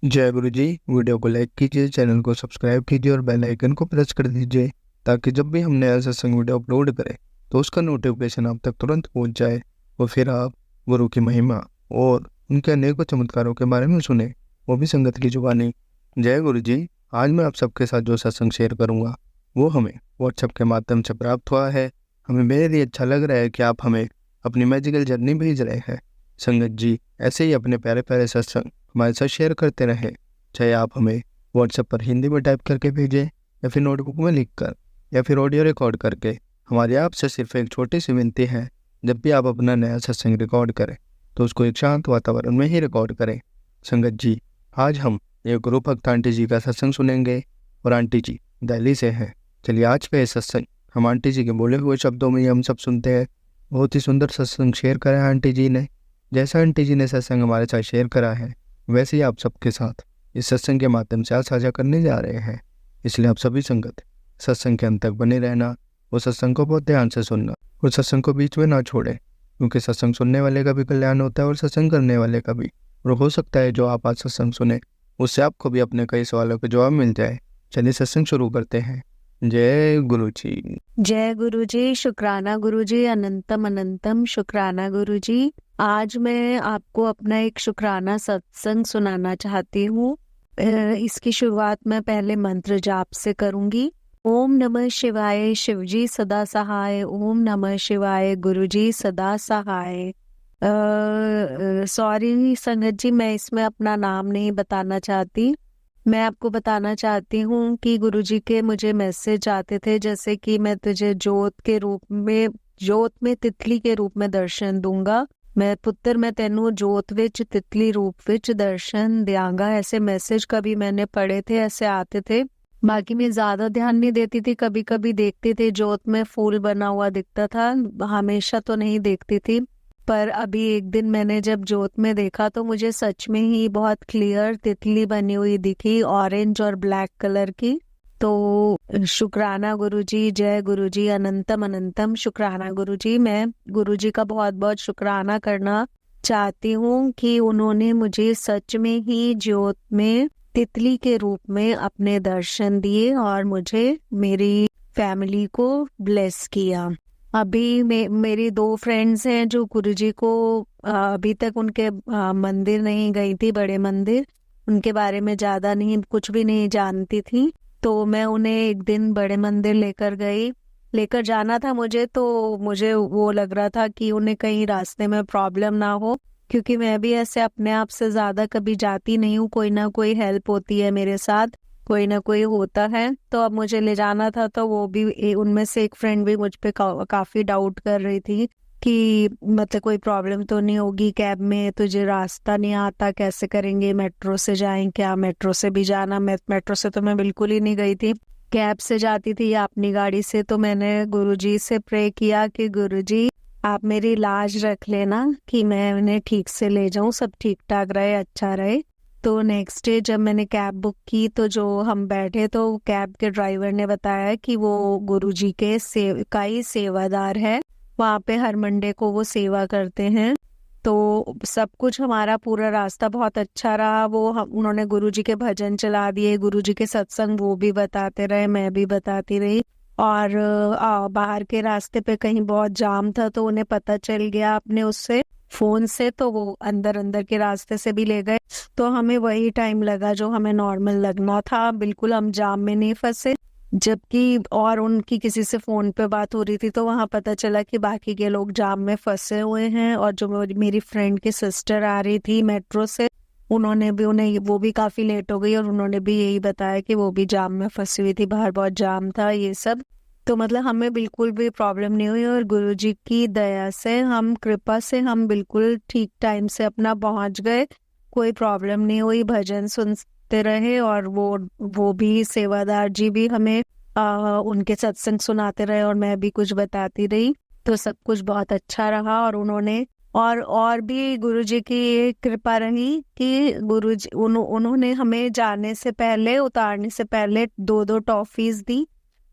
जय गुरु जी। वीडियो को लाइक कीजिए, चैनल को सब्सक्राइब कीजिए और बेल आइकन को प्रेस कर दीजिए ताकि जब भी हम नया सत्संग वीडियो अपलोड करें तो उसका नोटिफिकेशन आप तक तुरंत पहुंच जाए और फिर आप गुरु की महिमा और उनके अनेकों चमत्कारों के बारे में सुने, वो भी संगत की जुबानी। जय गुरु जी। आज मैं आप सबके साथ जो सत्संग शेयर करूँगा वो हमें व्हाट्सएप के माध्यम से प्राप्त हुआ है। हमें बेहद ही अच्छा लग रहा है कि आप हमें अपनी मैजिकल जर्नी भेज रहे हैं। संगत जी ऐसे ही अपने प्यारे प्यारे सत्संग हमारे साथ शेयर करते रहें, चाहे आप हमें व्हाट्सएप पर हिंदी में टाइप करके भेजें या फिर नोटबुक में लिखकर या फिर ऑडियो रिकॉर्ड करके। हमारी आपसे सिर्फ एक छोटी सी विनती है, जब भी आप अपना नया सत्संग रिकॉर्ड करें तो उसको एक शांत वातावरण में ही रिकॉर्ड करें। संगत जी आज हम एक गुरु भक्त आंटी जी का सत्संग सुनेंगे और आंटी जी दिल्ली से हैं। चलिए आज का ये सत्संग हम आंटी जी के बोले हुए शब्दों में ही हम सब सुनते हैं। बहुत ही सुंदर सत्संग शेयर करा है आंटी जी ने। जैसा आंटी जी ने सत्संग हमारे साथ शेयर करा है वैसे ही आप सबके साथ इस सत्संग के माध्यम से आज साझा करने जा रहे हैं। इसलिए आप सभी संगत सत्संग के अंत तक बने रहना और सत्संग को बहुत ध्यान से सुनना और सत्संग को बीच में ना छोड़ें, क्योंकि सत्संग सुनने वाले का भी कल्याण होता है और सत्संग करने वाले का भी। और हो सकता है जो आप आज सत्संग सुने उससे आपको भी अपने कई सवालों के जवाब मिल जाए। चलिए सत्संग शुरू करते हैं। जय गुरु जी। जय गुरु जी। शुक्राना गुरु जी। अनंतम अनंतम शुक्राना गुरु जी। आज मैं आपको अपना एक शुक्राना सत्संग सुनाना चाहती हूँ। इसकी शुरुआत मैं पहले मंत्र जाप से करूंगी। ओम नमः शिवाय, शिवजी सदा सहाय। ओम नमः शिवाय, गुरुजी सदा सहाय। सॉरी संगत जी, मैं इसमें अपना नाम नहीं बताना चाहती। मैं आपको बताना चाहती हूँ कि गुरुजी के मुझे मैसेज आते थे, जैसे कि मैं तुझे जोत में तितली के रूप में दर्शन दूंगा। मैं पुत्र मैं तेनू जोत विच तितली रूप विच दर्शन दियांगा। ऐसे मैसेज कभी मैंने पढ़े थे, ऐसे आते थे। बाकी मैं ज्यादा ध्यान नहीं देती थी, कभी कभी देखती थी जोत में फूल बना हुआ दिखता था, हमेशा तो नहीं देखती थी। पर अभी एक दिन मैंने जब जोत में देखा तो मुझे सच में ही बहुत क्लियर तितली बनी हुई दिखी, ऑरेंज और ब्लैक कलर की। तो शुक्राना गुरुजी। जय गुरुजी। अनंतम अनंतम शुक्राना गुरुजी। मैं गुरुजी का बहुत बहुत शुक्राना करना चाहती हूँ कि उन्होंने मुझे सच में ही जोत में तितली के रूप में अपने दर्शन दिए और मुझे मेरी फैमिली को ब्लेस किया। अभी मेरी 2 फ्रेंड्स हैं जो गुरुजी को अभी तक उनके मंदिर नहीं गई थी, बड़े मंदिर, उनके बारे में ज्यादा नहीं, कुछ भी नहीं जानती थी। तो मैं उन्हें एक दिन बड़े मंदिर लेकर जाना था मुझे। तो मुझे वो लग रहा था कि उन्हें कहीं रास्ते में प्रॉब्लम ना हो, क्योंकि मैं भी ऐसे अपने आप से ज्यादा कभी जाती नहीं हूँ। कोई ना कोई हेल्प होती है मेरे साथ, कोई ना कोई होता है। तो अब मुझे ले जाना था, तो वो भी उनमें से एक फ्रेंड भी मुझ पे काफी डाउट कर रही थी कि मतलब कोई प्रॉब्लम तो नहीं होगी कैब में, तुझे रास्ता नहीं आता, कैसे करेंगे, मेट्रो से जाएं क्या? मेट्रो से भी जाना, मेट्रो से तो मैं बिल्कुल ही नहीं गई थी, कैब से जाती थी या अपनी गाड़ी से। तो मैंने गुरुजी से प्रे किया कि गुरुजी आप मेरी लाज रख लेना कि मैं उन्हें ठीक से ले जाऊं, सब ठीक ठाक रहे, अच्छा रहे। तो नेक्स्ट डे जब मैंने कैब बुक की तो जो हम बैठे तो कैब के ड्राइवर ने बताया कि वो गुरुजी के का ही सेवादार है, वहाँ पे हर मंडे को वो सेवा करते हैं। तो सब कुछ हमारा पूरा रास्ता बहुत अच्छा रहा। उन्होंने गुरुजी के भजन चला दिए, गुरुजी के सत्संग वो भी बताते रहे, मैं भी बताती रही। और बाहर के रास्ते पे कहीं बहुत जाम था तो उन्हें पता चल गया अपने उससे फोन से, तो वो अंदर के रास्ते से भी ले गए। तो हमें वही टाइम लगा जो हमें नॉर्मल लगना था, बिल्कुल हम जाम में नहीं फंसे। जबकि और उनकी किसी से फोन पे बात हो रही थी तो वहां पता चला कि बाकी के लोग जाम में फंसे हुए हैं। और जो मेरी फ्रेंड की सिस्टर आ रही थी मेट्रो से, वो भी काफी लेट हो गई और उन्होंने भी यही बताया कि वो भी जाम में फंसी हुई थी, बाहर बहुत जाम था ये सब। तो मतलब हमें बिल्कुल भी प्रॉब्लम नहीं हुई और गुरुजी की दया से, कृपा से हम बिल्कुल ठीक टाइम से अपना पहुंच गए, कोई प्रॉब्लम नहीं हुई। भजन सुनते रहे और वो भी सेवादार जी भी हमें उनके सत्संग सुनाते रहे और मैं भी कुछ बताती रही। तो सब कुछ बहुत अच्छा रहा। और और भी गुरुजी की कृपा रही कि गुरुजी उन्होंने हमें उतारने से पहले 2 टॉफीज दी,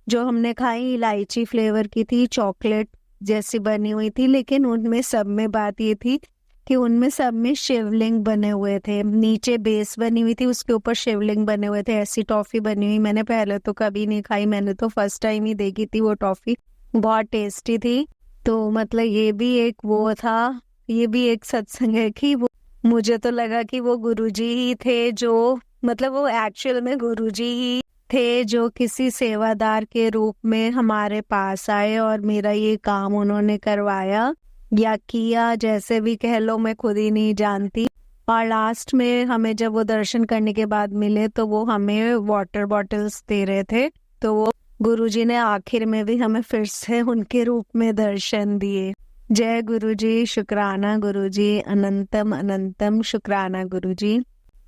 जो हमने खाई इलायची फ्लेवर की थी, चॉकलेट जैसी बनी हुई थी। लेकिन उनमें सब में बात ये थी कि उनमें सब में शिवलिंग बने हुए थे, नीचे बेस बनी हुई थी, उसके ऊपर शिवलिंग बने हुए थे। ऐसी टॉफी बनी हुई मैंने पहले तो कभी नहीं खाई, मैंने तो फर्स्ट टाइम ही देखी थी वो टॉफी। बहुत टेस्टी थी। तो मतलब ये भी एक वो था, ये भी एक सत्संग है कि वो, मुझे तो लगा कि वो गुरुजी ही थे जो, मतलब वो एक्चुअल में गुरुजी ही थे जो किसी सेवादार के रूप में हमारे पास आए और मेरा ये काम उन्होंने करवाया या किया, जैसे भी कह लो, मैं खुद ही नहीं जानती। और लास्ट में हमें जब वो दर्शन करने के बाद मिले तो वो हमें वाटर बॉटल्स दे रहे थे। तो वो गुरुजी ने आखिर में भी हमें फिर से उनके रूप में दर्शन दिए। जय गुरुजी, शुक्राना गुरुजी, अनंतम अनंतम शुक्राना गुरुजी।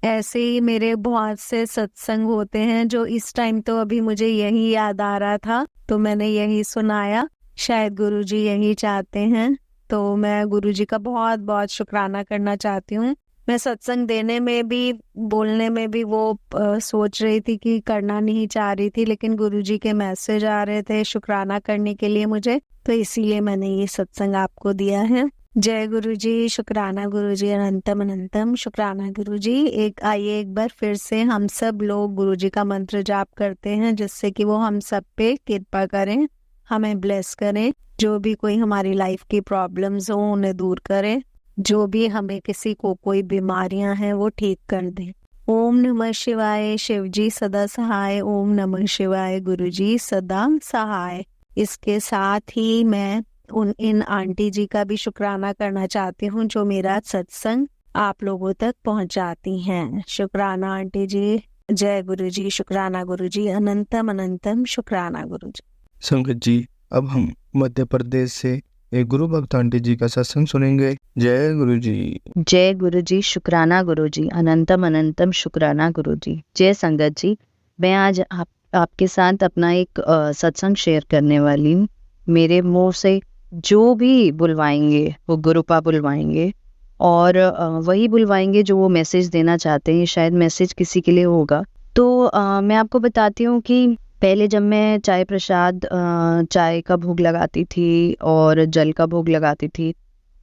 ऐसे ही मेरे बहुत से सत्संग होते हैं जो इस टाइम तो अभी मुझे यही याद आ रहा था तो मैंने यही सुनाया, शायद गुरुजी यही चाहते हैं। तो मैं गुरुजी का बहुत बहुत शुक्राना करना चाहती हूँ। मैं सत्संग देने में भी, बोलने में भी वो सोच रही थी कि करना नहीं चाह रही थी, लेकिन गुरुजी के मैसेज आ रहे थे शुक्राना करने के लिए मुझे, तो इसीलिए मैंने ये सत्संग आपको दिया है। जय गुरुजी, शुक्राना गुरुजी, अनंतम अनंतम शुक्राना गुरुजी। आइए एक बार फिर से हम सब लोग गुरुजी का मंत्र जाप करते हैं जिससे कि वो हम सब पे कृपा करें, हमें ब्लेस करें, जो भी कोई हमारी लाइफ की प्रॉब्लम्स हो उन्हें दूर करें, जो भी हमें किसी को कोई बीमारियां हैं वो ठीक कर दें। ओम नमः शिवाय, शिवजी सदा सहाय। ओम नमः शिवाय, गुरुजी सदा सहाय। इसके साथ ही मैं इन आंटी जी का भी शुक्राना करना चाहती हूँ जो मेरा सत्संग आप लोगों तक पहुँचाती हैं। शुक्राना आंटी जी। जय गुरुजी, शुक्राना गुरुजी, अनंतम अनंतम शुक्राना गुरुजी। संगत जी, अब हम मध्य प्रदेश से एक गुरु भक्त आंटी जी का सत्संग सुनेंगे। जय गुरु जी। जय गुरु जी, शुक्राना गुरु जी, अनंतम अनंतम शुक्राना गुरु जी। जय संगत जी, मैं आज आपके साथ अपना एक सत्संग शेयर करने वाली हूँ। मेरे मुंह से जो भी बुलवाएंगे वो गुरुपा बुलवाएंगे और वही बुलवाएंगे जो वो मैसेज देना चाहते हैं। शायद मैसेज किसी के लिए होगा। तो मैं आपको बताती हूँ कि पहले जब मैं चाय प्रसाद, चाय का भोग लगाती थी और जल का भोग लगाती थी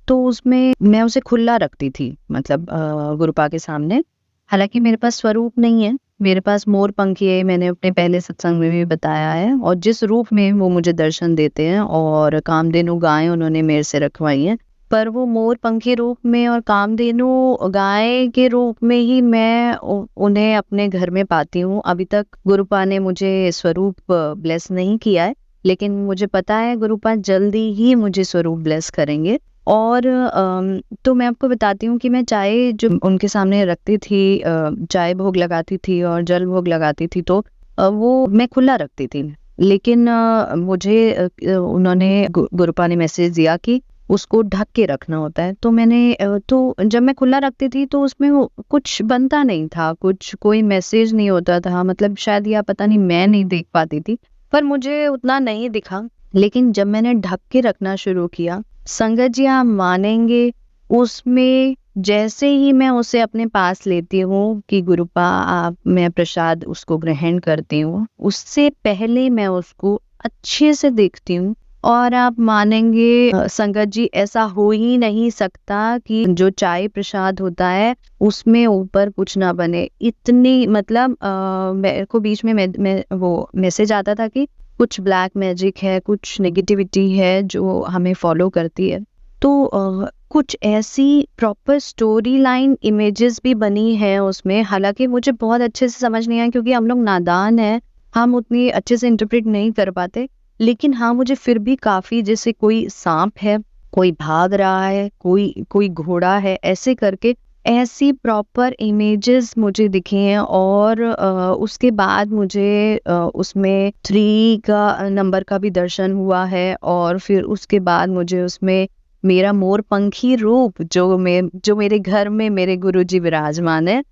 तो उसमें मैं उसे खुला रखती थी, मतलब गुरुपा के सामने। हालांकि मेरे पास स्वरूप नहीं है, मेरे पास मोर पंखी है, मैंने अपने पहले सत्संग में भी बताया है। और जिस रूप में वो मुझे दर्शन देते हैं, और कामधेनु गाय उन्होंने मेरे से रखवाई है, पर वो मोर पंखी रूप में और कामधेनु गाय के रूप में ही मैं उन्हें अपने घर में पाती हूँ। अभी तक गुरुपा ने मुझे स्वरूप ब्लेस नहीं किया है, लेकिन मुझे पता है गुरुपा जल्दी ही मुझे स्वरूप ब्लेस करेंगे। और तो मैं आपको बताती हूँ कि मैं चाय जो उनके सामने रखती थी, चाय भोग लगाती थी और जल भोग लगाती थी, तो वो मैं खुला रखती थी। लेकिन मुझे उन्होंने गुरुपा ने मैसेज दिया कि उसको ढक के रखना होता है। तो मैंने तो जब मैं खुला रखती थी तो उसमें कुछ बनता नहीं था, कोई मैसेज नहीं होता था। मतलब शायद या पता नहीं मैं नहीं देख पाती थी, पर मुझे उतना नहीं दिखा। लेकिन जब मैंने ढक के रखना शुरू किया, संगत जी आप मानेंगे, उसमें जैसे ही मैं उसे अपने पास लेती हूँ कि गुरुपा आप, मैं प्रसाद उसको ग्रहण करती हूँ, उससे पहले मैं उसको अच्छे से देखती हूँ। और आप मानेंगे संगत जी, ऐसा हो ही नहीं सकता कि जो चाय प्रसाद होता है उसमें ऊपर कुछ ना बने। इतनी मतलब मेरे को बीच में मैं वो मैसेज आता था कि कुछ ब्लैक मैजिक है, कुछ नेगेटिविटी है जो हमें फॉलो करती है। तो कुछ ऐसी प्रॉपर स्टोरी लाइन इमेजेस भी बनी है उसमें। हालांकि मुझे बहुत अच्छे से समझ नहीं आया क्योंकि हम लोग नादान हैं, हम उतनी अच्छे से इंटरप्रेट नहीं कर पाते। लेकिन हाँ, मुझे फिर भी काफी, जैसे कोई सांप है, कोई भाग रहा है, कोई घोड़ा है, ऐसे करके ऐसी प्रॉपर इमेजेस मुझे दिखे हैं। और उसके बाद मुझे उसमें 3 का नंबर का भी दर्शन हुआ है। और फिर उसके बाद मुझे उसमें मेरा मोर पंखी रूप जो मेरे घर में मेरे गुरुजी विराजमान है,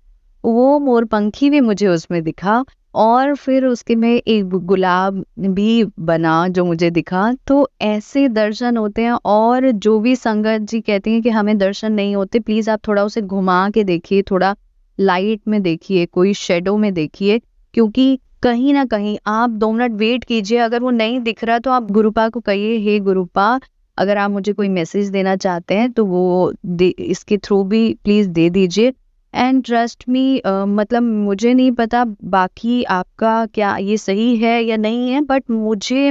वो मोर पंखी भी मुझे उसमें दिखा। और फिर उसके में एक गुलाब भी बना जो मुझे दिखा। तो ऐसे दर्शन होते हैं। और जो भी संगत जी कहती हैं कि हमें दर्शन नहीं होते, प्लीज आप थोड़ा उसे घुमा के देखिए, थोड़ा लाइट में देखिए, कोई शेडो में देखिए, क्योंकि कहीं ना कहीं आप 2 मिनट वेट कीजिए। अगर वो नहीं दिख रहा तो आप गुरुपा को कहिए, हे गुरुपा अगर आप मुझे कोई मैसेज देना चाहते हैं तो वो इसके थ्रू भी प्लीज़ दे दीजिए। एंड ट्रस्ट मी, मतलब मुझे नहीं पता बाकी आपका क्या ये सही है या नहीं है, बट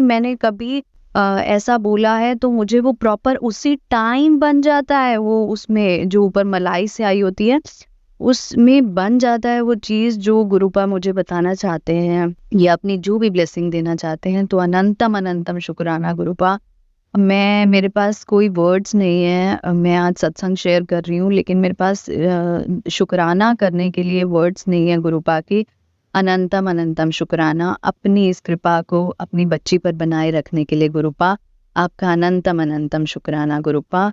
मैंने कभी ऐसा बोला है तो मुझे वो प्रॉपर उसी टाइम बन जाता है, वो उसमें जो ऊपर मलाई से आई होती है उसमें बन जाता है वो चीज़ जो गुरुपा मुझे बताना चाहते हैं या अपनी जो भी ब्लेसिंग देना चाहते हैं। तो अनंतम अनंतम शुक्राना गुरुपा। मेरे पास कोई वर्ड्स नहीं है, मैं आज सत्संग शेयर कर रही हूँ लेकिन मेरे पास शुक्राना करने के लिए वर्ड्स नहीं है गुरुपा की। अनंतम अनंतम शुक्राना अपनी इस कृपा को अपनी बच्ची पर बनाए रखने के लिए गुरुपा। आपका अनंतम अनंतम शुक्राना गुरुपा।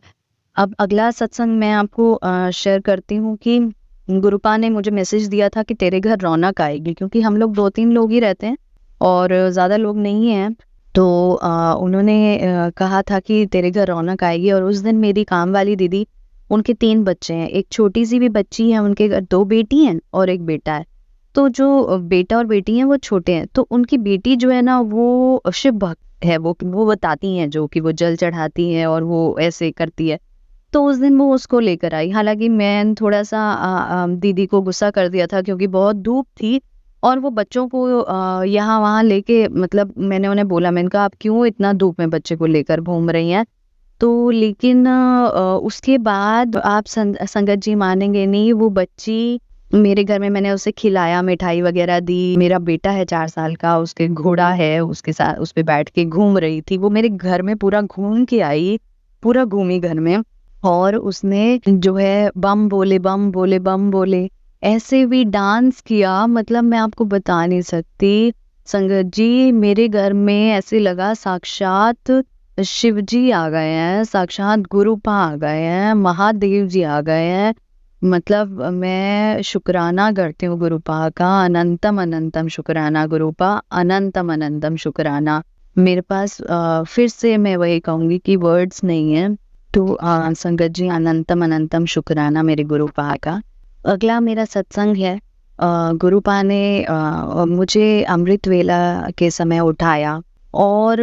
अब अगला सत्संग मैं आपको शेयर करती हूँ कि गुरुपा ने मुझे मैसेज दिया था कि तेरे घर रौनक आएगी, क्योंकि हम लोग 2-3 लोग ही रहते हैं और ज़्यादा लोग नहीं हैं। तो उन्होंने कहा था कि तेरे घर रौनक आएगी। और उस दिन मेरी काम वाली दीदी, उनके 3 बच्चे हैं, एक छोटी सी भी बच्ची है, उनके घर 2 बेटी हैं और एक बेटा है। तो जो बेटा और बेटी हैं वो छोटे हैं, तो उनकी बेटी जो है ना वो शिव भक्त है, वो बताती हैं जो कि वो जल चढ़ाती है और वो ऐसे करती है। तो उस दिन वो उसको लेकर आई, हालांकि मैं थोड़ा सा दीदी को गुस्सा कर दिया था क्योंकि बहुत धूप थी और वो बच्चों को यहाँ वहाँ लेके, मतलब मैंने उन्हें बोला, मैंने कहा आप क्यों इतना धूप में बच्चे को लेकर घूम रही हैं। तो लेकिन उसके बाद आप संगत जी मानेंगे नहीं, वो बच्ची मेरे घर में, मैंने उसे खिलाया, मिठाई वगैरह दी। मेरा बेटा है 4 साल का, उसके घोड़ा है, उसके साथ उस पे बैठ के घूम रही थी। वो मेरे घर में पूरा घूम के आई, पूरा घूमी घर में। और उसने जो है बम बोले बम बोले बम बोले ऐसे भी डांस किया, मतलब मैं आपको बता नहीं सकती संगत जी। मेरे घर में ऐसे लगा साक्षात शिव जी आ गए हैं, साक्षात गुरुपा आ गए हैं, महादेव जी आ गए हैं। मतलब मैं शुक्राना करती हूँ गुरुपा का। अनंतम अनंतम शुक्राना गुरुपा, अनंतम अनंतम शुक्राना। मेरे पास फिर से मैं वही कहूँगी कि वर्ड्स नहीं है। तो संगत जी अनंतम अनंतम शुक्राना मेरे गुरुपा का। अगला मेरा सत्संग है, गुरुपा ने मुझे अमृत वेला के समय उठाया और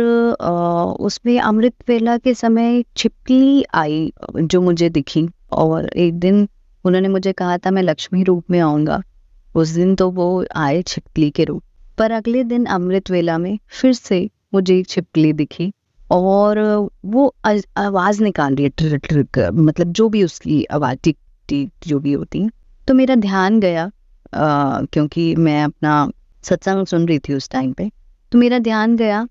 उसमें अमृत वेला के समय छिपकली आई जो मुझे दिखी। और एक दिन उन्होंने मुझे कहा था मैं लक्ष्मी रूप में आऊँगा, उस दिन तो वो आए छिपकली के रूप। पर अगले दिन अमृत वेला में फिर से मुझे एक छिपकली दिखी और वो आवाज़ निकाल रही है, ट्र ट्र कर, मतलब जो भी उसकी आवाज़ टिक टिक जो भी होती है। तो मेरा ध्यान गया क्योंकि मैं अपना सत्संग सुन रही थी उस टाइम पे, तो मेरा ध्यान गया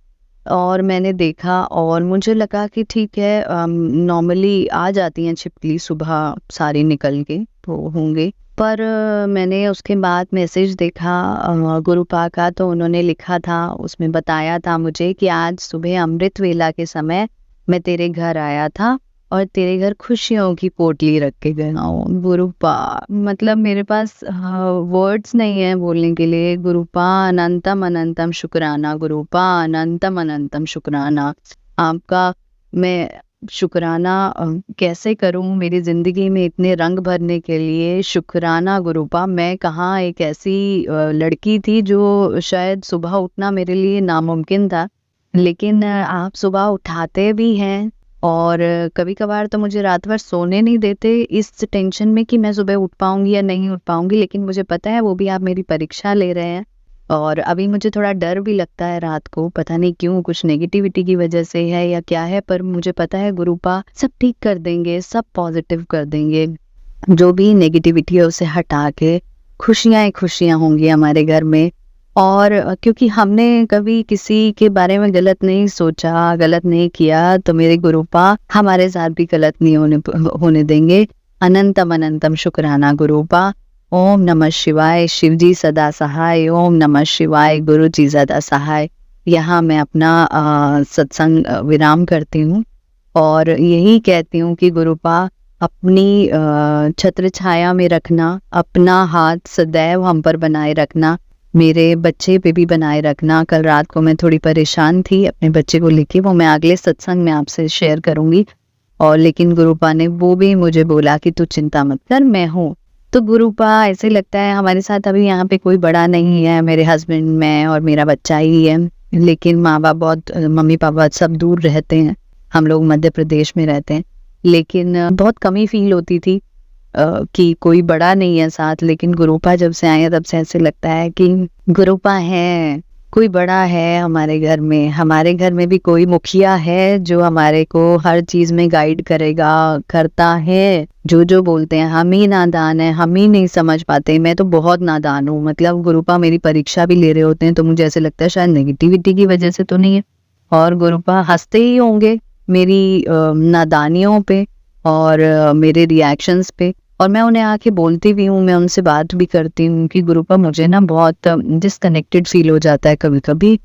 और मैंने देखा और मुझे लगा कि ठीक है, नॉर्मली आ जाती हैं छिपकली सुबह सारी निकल के तो होंगे। पर मैंने उसके बाद मैसेज देखा गुरुपा का, तो उन्होंने लिखा था, उसमें बताया था मुझे कि आज सुबह अमृत वेला के समय मैं तेरे घर आया था और तेरे घर खुशियों की पोटली रख के गया हूँ। गुरुपा, मतलब मेरे पास वर्ड्स नहीं है बोलने के लिए। गुरुपा अनंतम अनंतम शुक्राना, गुरुपा अनंतम अनंतम शुक्राना। आपका मैं शुक्राना कैसे करूं मेरी ज़िंदगी में इतने रंग भरने के लिए। शुक्राना गुरुपा। मैं कहाँ एक ऐसी लड़की थी जो शायद सुबह उठना मेरे लिए नामुमकिन था, लेकिन आप सुबह उठाते भी हैं और कभी कभार तो मुझे रात भर सोने नहीं देते इस टेंशन में कि मैं सुबह उठ पाऊंगी या नहीं उठ पाऊंगी। लेकिन मुझे पता है वो भी आप मेरी परीक्षा ले रहे हैं और अभी मुझे थोड़ा डर भी लगता है रात को, पता नहीं क्यों, कुछ नेगेटिविटी की वजह से है या क्या है, पर मुझे पता है गुरुपा सब ठीक कर देंगे, सब पॉजिटिव कर देंगे। जो भी नेगेटिविटी है उसे हटा के खुशियाँ ही खुशियाँ होंगी हमारे घर में। और क्योंकि हमने कभी किसी के बारे में गलत नहीं सोचा, गलत नहीं किया, तो मेरे गुरुपा हमारे साथ भी गलत नहीं होने देंगे। अनंतम अनंतम शुक्राना गुरुपा। ओम नमः शिवाय, शिव जी सदा सहाय। ओम नमः शिवाय, गुरु जी सदा सहाय। यहाँ मैं अपना सत्संग विराम करती हूँ और यही कहती हूँ कि गुरुपा अपनी छत्र छाया में रखना, अपना हाथ सदैव हम पर बनाए रखना, मेरे बच्चे पे भी बनाए रखना। कल रात को मैं थोड़ी परेशान थी अपने बच्चे को लेके, वो मैं अगले सत्संग में आपसे शेयर करूंगी। और लेकिन गुरुपा ने वो भी मुझे बोला कि तू चिंता मत कर, मैं हूँ। तो गुरुपा ऐसे लगता है हमारे साथ अभी यहाँ पे कोई बड़ा नहीं है, मेरे हस्बैंड, मैं और मेरा बच्चा ही है, लेकिन माँ बाप बहुत, मम्मी पापा सब दूर रहते हैं। हम लोग मध्य प्रदेश में रहते हैं, लेकिन बहुत कमी फील होती थी कि कोई बड़ा नहीं है साथ। लेकिन गुरुपा जब से आए हैं तब से ऐसे लगता है कि गुरुपा है, कोई बड़ा है हमारे घर में भी कोई मुखिया है जो हमारे को हर चीज में गाइड करेगा, करता है। जो बोलते हैं हम ही नादान है, हम ही नहीं समझ पाते। मैं तो बहुत नादान हूँ, मतलब गुरुपा मेरी परीक्षा भी ले रहे होते हैं तो मुझे ऐसे लगता है शायद नेगेटिविटी की वजह से तो नहीं है, और गुरुपा हंसते ही होंगे मेरी नादानियों पे और मेरे रिएक्शंस पे। और मैं उन्हें आके बोलती भी हूँ, मैं उनसे बात भी करती हूँ कि गुरुपा मुझे ना बहुत डिस्कनेक्टेड फील हो जाता है कभी कभी,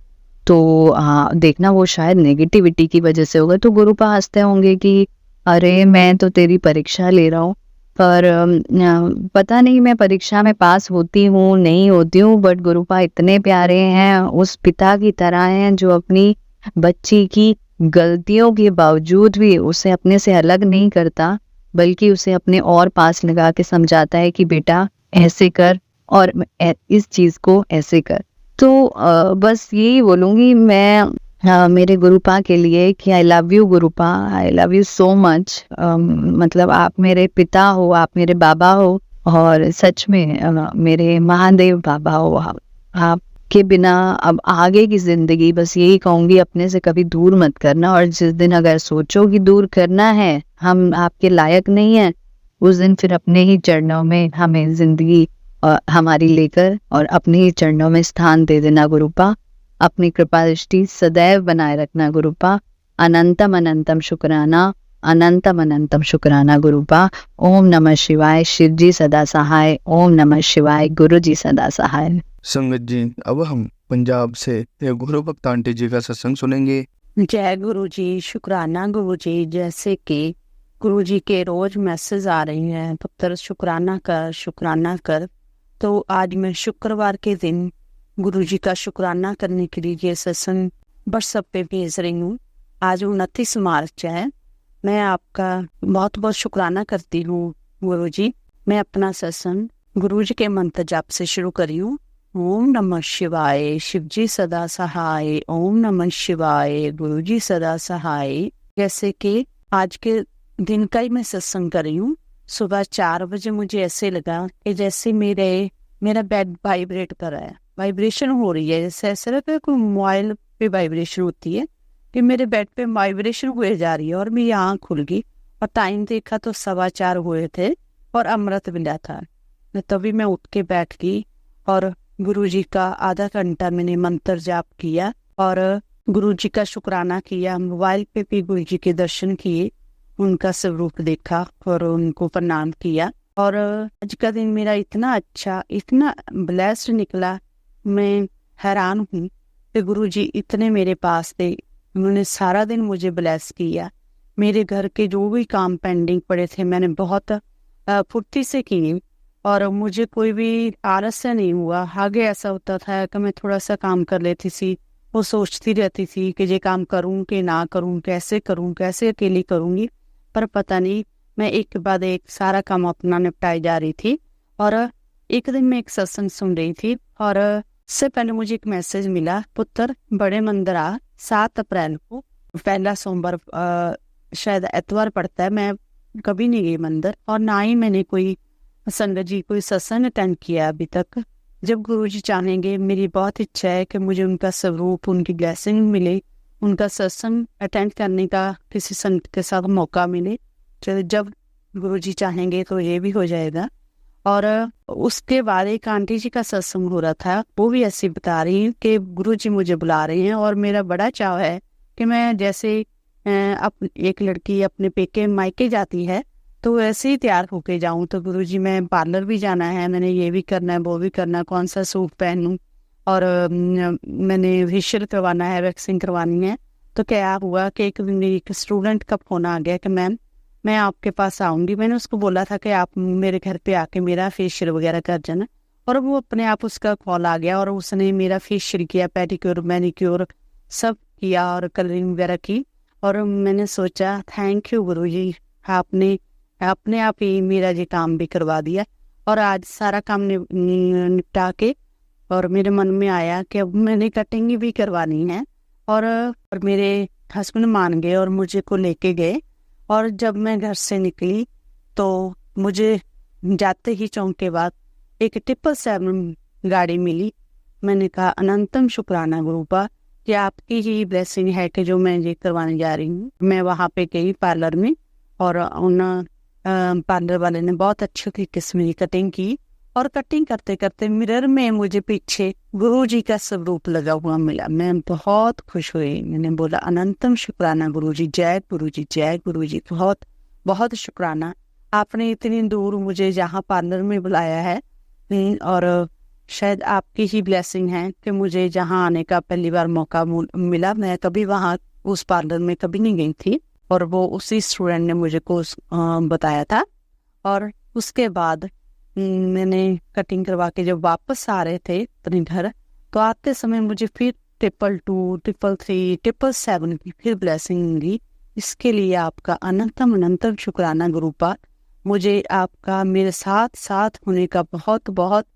तो हाँ देखना वो शायद नेगेटिविटी की वजह से होगा। तो गुरुपा हंसते होंगे कि अरे मैं तो तेरी परीक्षा ले रहा हूँ, पर पता नहीं मैं परीक्षा में पास होती हूँ नहीं होती हूँ, बट गुरुपा इतने प्यारे हैं, उस पिता की तरह हैं जो अपनी बच्ची की गलतियों के बावजूद भी उसे अपने से अलग नहीं करता, बल्कि उसे अपने और पास लगा के समझाता है कि बेटा ऐसे कर और इस चीज को ऐसे कर। तो बस यही बोलूंगी मैं मेरे गुरुपा के लिए कि I love you गुरुपा, I love you so much. मतलब आप मेरे पिता हो, आप मेरे बाबा हो, और सच में मेरे महादेव बाबा हो। आपके बिना अब आगे की जिंदगी बस यही कहूंगी, अपने से कभी दूर मत करना, और जिस दिन अगर सोचो कि दूर करना है, हम आपके लायक नहीं है, उस दिन फिर अपने ही चरणों में हमें जिंदगी हमारी लेकर और अपने ही चरणों में स्थान दे देना गुरुपा। अपनी कृपा दृष्टि सदैव बनाए रखना गुरुपा। अनंतम अनंतम शुक्राना, अनंतम अनंतम शुक्राना गुरुपा। ओम नमः शिवाय, शिव जी सदा सहाय। ओम नमः शिवाय, गुरु जी सदा सहाय। संगत जी, अब हम पंजाब से गुरु भक्त आंटी जी का सत्संग सुनेंगे। जय गुरु जी, शुक्राना गुरु जी। जैसे कि गुरु जी के रोज मैसेज आ रही हैं, पुत्र शुक्राना कर, तो आज मैं शुक्रवार के दिन गुरु जी का शुक्राना करने के लिए ये सत्संग व्हाट्सएप पे भेज रही हूँ। आज 29 मार्च है। मैं आपका बहुत बहुत शुक्राना करती हूँ गुरु जी। मैं अपना सत्संग गुरु जी के मंत्र जाप से शुरू करी हूँ। ओम नमः शिवाय, शिव जी सदा सहाय। ओम नमः शिवाय, गुरु जी सदा सहाय। जैसे कि आज के दिन का ही मैं सत्संग कर रही हूँ। सुबह 4 बजे मुझे ऐसे लगा कि जैसे मेरा बेड वाइब्रेट कर रहा है, वाइब्रेशन हो रही है, जैसे ऐसा लगा कि कोई मोबाइल पे वाइब्रेशन होती है कि मेरे बेड पे वाइब्रेशन हुए जा रही है। और मेरी आँख खुल गई और टाइम देखा तो 4:15 हुए थे और अमृत मिला था। तभी मैं उठ के बैठ गई और गुरु जी का आधा घंटा मैंने मंत्र जाप किया और गुरु जी का शुक्राना किया। मोबाइल पे भी गुरु जी के दर्शन किए, उनका स्वरूप देखा और उनको प्रणाम किया। और आज का दिन मेरा इतना अच्छा, इतना ब्लेस्ड निकला, मैं हैरान हूँ कि गुरु जी इतने मेरे पास थे। उन्होंने सारा दिन मुझे ब्लेस किया। मेरे घर के जो भी काम पेंडिंग पड़े थे मैंने बहुत फुर्ती से किए और मुझे कोई भी आलस से नहीं हुआ। आगे ऐसा होता था कि मैं थोड़ा सा काम कर लेती थी, वो सोचती रहती थी कि ये काम करूं कि ना करूं, कैसे अकेली करूंगी। पर पता नहीं, मैं एक के बाद एक सारा काम अपना निपटाई जा रही थी। और एक दिन मैं एक सत्संग सुन रही थी और इससे पहले मुझे एक मैसेज मिला, पुत्र बड़े मंदिर आ 7 अप्रैल को, पहला सोमवार शायद एतवार पड़ता है। मैं कभी नहीं गई मंदिर और ना ही मैंने कोई संगत जी कोई सत्संग अटेंड किया अभी तक। जब गुरु जी चाहेंगे, मेरी बहुत इच्छा है कि मुझे उनका स्वरूप, उनकी ब्लेसिंग मिले, उनका सत्संग अटेंड करने का किसी संत के साथ मौका मिले। जब गुरु जी चाहेंगे तो ये भी हो जाएगा। और उसके बाद एक आंटी जी का सत्संग हो रहा था, वो भी ऐसे बता रही है कि गुरु जी मुझे बुला रहे हैं और मेरा बड़ा चाव है कि मैं जैसे एक लड़की अपने पेके मायके जाती है तो ऐसे ही तैयार होके जाऊं। तो गुरु जी मैं पार्लर भी जाना है, मैंने ये भी करना है, वो भी करना है, कौन सा सूट पहनूं, और मैंने फेशियल करवाना है, वैक्सिंग करवानी है। तो क्या हुआ कि एक स्टूडेंट का फोन आ गया कि मैम मैं आपके पास आऊंगी। मैंने उसको बोला था कि आप मेरे घर पे आके मेरा फेशियल वगैरह कर जाना, और वो अपने आप उसका कॉल आ गया और उसने मेरा फेशियल किया, पेडिक्योर मैनिक्योर सब किया और कलरिंग वगैरह की। और मैंने सोचा थैंक यू गुरु जी, आपने अपने आप ही मेरा ये काम भी करवा दिया। और आज सारा काम निपटा के और मेरे मन में आया कि अब मैंने कटिंग भी करवानी है और मेरे हस्बैंड मान गए और मुझे को लेके गए। और जब मैं घर से निकली तो मुझे जाते ही चौक के बाद एक 777 गाड़ी मिली। मैंने कहा अनंतम शुक्राना गुरुपा कि आपकी ही ब्लेसिंग है कि जो मैं ये करवाने जा रही हूँ। मैं वहाँ पे गई पार्लर में और उन पार्लर वाले ने बहुत अच्छे तरीके से मेरी कटिंग की। और कटिंग करते करते मिरर में मुझे पीछे गुरुजी का स्वरूप लगा हुआ मिला। मैं बहुत खुश हुई। मैंने बोला अनंतम शुक्राना गुरुजी, जय गुरुजी, जय गुरुजी, बहुत बहुत शुक्राना। आपने इतनी दूर मुझे जहाँ पार्लर में बुलाया है और शायद आपकी ही ब्लेसिंग है कि मुझे जहाँ आने का पहली बार मौका मिला। मैं कभी वहाँ उस पार्लर में कभी नहीं गई थी और वो उसी स्टूडेंट ने मुझे कोर्स बताया था। और उसके बाद मैंने कटिंग करवा के जब वापस आ रहे थे अपने घर तो आते समय मुझे फिर 222, 333, 777 की फिर ब्लेसिंग मिली। इसके लिए आपका अनंतम अनंतम शुक्राना गुरुपा। मुझे आपका मेरे साथ साथ होने का बहुत बहुत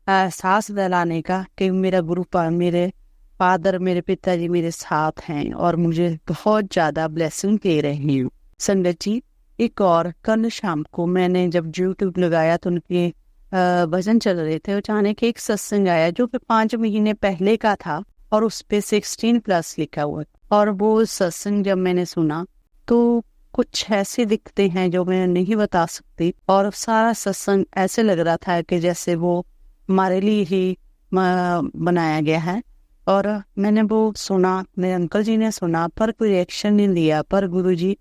एहसास दिलाने का कि मेरा गुरुपा, मेरे फादर, मेरे पिताजी मेरे साथ हैं और मुझे बहुत ज़्यादा ब्लेसिंग दे रही हूँ। संगत जी, एक और कल शाम को मैंने जब यूट्यूब लगाया तो उनके भजन चल रहे थे। अचानक एक सत्संग आया जो कि 5 महीने पहले का था और उस पे 16+ लिखा हुआ। और वो सत्संग जब मैंने सुना तो कुछ ऐसे दिखते हैं जो मैं नहीं बता सकती। और सारा सत्संग ऐसे लग रहा था कि जैसे वो हमारे लिए ही बनाया गया है। और मैंने वो सुना, मेरे अंकल जी ने सुना पर कोई रिएक्शन नहीं दिया। पर गुरुजी,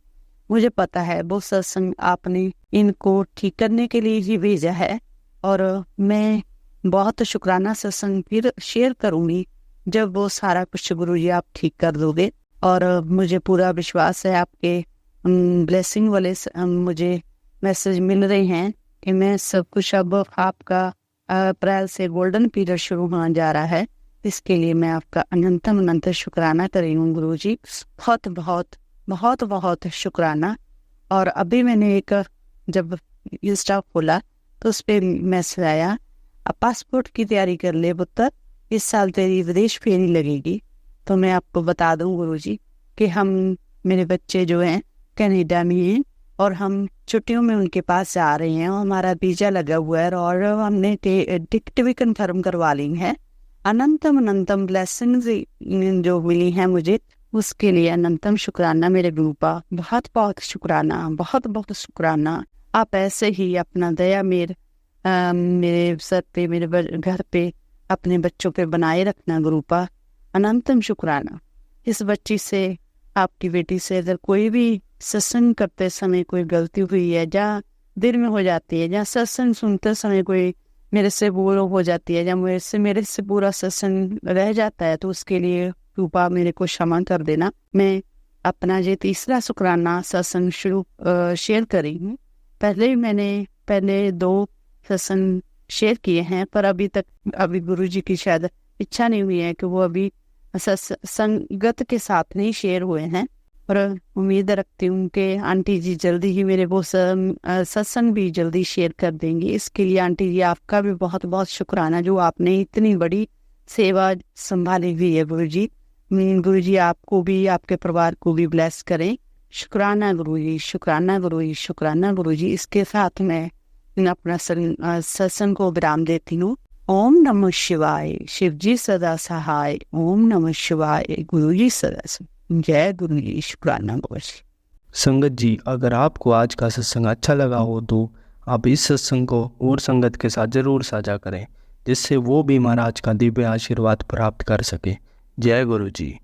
मुझे पता है वो सत्संग आपने इनको ठीक करने के लिए ही भेजा है। और मैं बहुत शुक्राना सत्संग फिर शेयर करूंगी जब वो सारा कुछ गुरुजी आप ठीक कर दोगे। और मुझे पूरा विश्वास है आपके ब्लेसिंग वाले मुझे मैसेज मिल रहे हैं कि मैं सब कुछ अब आपका अप्रैल से गोल्डन पीरियड शुरू होने जा रहा है। इसके लिए मैं आपका अनंतम अनंत शुक्राना कर रही हूँ गुरुजी। बहुत बहुत बहुत बहुत शुक्राना। और अभी मैंने एक जब इंस्टा खोला तो उस पर मैसेज आया, अब पासपोर्ट की तैयारी कर ले पुत्र, इस साल तेरी विदेश फेरी लगेगी। तो मैं आपको बता दूं गुरुजी कि हम, मेरे बच्चे जो हैं कनाडा में हैं और हम छुट्टियों में उनके पास जा रहे हैं और हमारा वीजा लगा हुआ है और हमने टिकट भी कंफर्म करवा ली है। अनंतम अनंतम ब्लेसिंग्स जो मिली हैं मुझे, उसके लिए अनंतम शुक्राना मेरे गुरुपा। बहुत बहुत शुक्राना, बहुत बहुत शुक्राना। आप ऐसे ही अपना दया मेरे सर पे, मेरे घर पे, अपने बच्चों पे बनाए रखना गुरुपा। अनंतम शुक्राना। इस बच्ची से, आपकी बेटी से अगर कोई भी सत्संग करते समय कोई गलती हुई है, जहाँ दिल में हो जाती है, जहाँ सत्संग सुनते समय कोई मेरे से भूल हो जाती है, जहाँ मेरे से पूरा सत्संग रह जाता है, तो उसके लिए कृपा मेरे को क्षमा कर देना। मैं अपना ये तीसरा शुक्राना सत्संग शेयर करी हूँ। पहले भी मैंने पहले 2 सत्संग शेयर किए हैं पर अभी गुरुजी की शायद इच्छा नहीं हुई है कि वो अभी संगत के साथ नहीं शेयर हुए हैं। और उम्मीद रखती हूँ कि आंटी जी जल्दी ही मेरे वो सत्संग भी जल्दी शेयर कर देंगी। इसके लिए आंटी जी आपका भी बहुत बहुत शुक्राना जो आपने इतनी बड़ी सेवा संभाली हुई है गुरुजी। गुरुजी आपको भी, आपके परिवार को भी ब्लेस करें। शुक्राना गुरुजी, शुक्राना गुरुजी, शुक्राना गुरुजी। इसके साथ मैं अपना सत्संग को विराम देती हूँ। ओम नमः शिवाय, शिव जी सदा सहाय। ओम नमः शिवाय, गुरुजी सदा सहाय। जय गुरुजी, शुक्राना गुरुजी। संगत जी, अगर आपको आज का सत्संग अच्छा लगा हो तो आप इस सत्संग को और संगत के साथ ज़रूर साझा करें, जिससे वो भी महाराज का दिव्य आशीर्वाद प्राप्त कर सके। जय गुरु जी।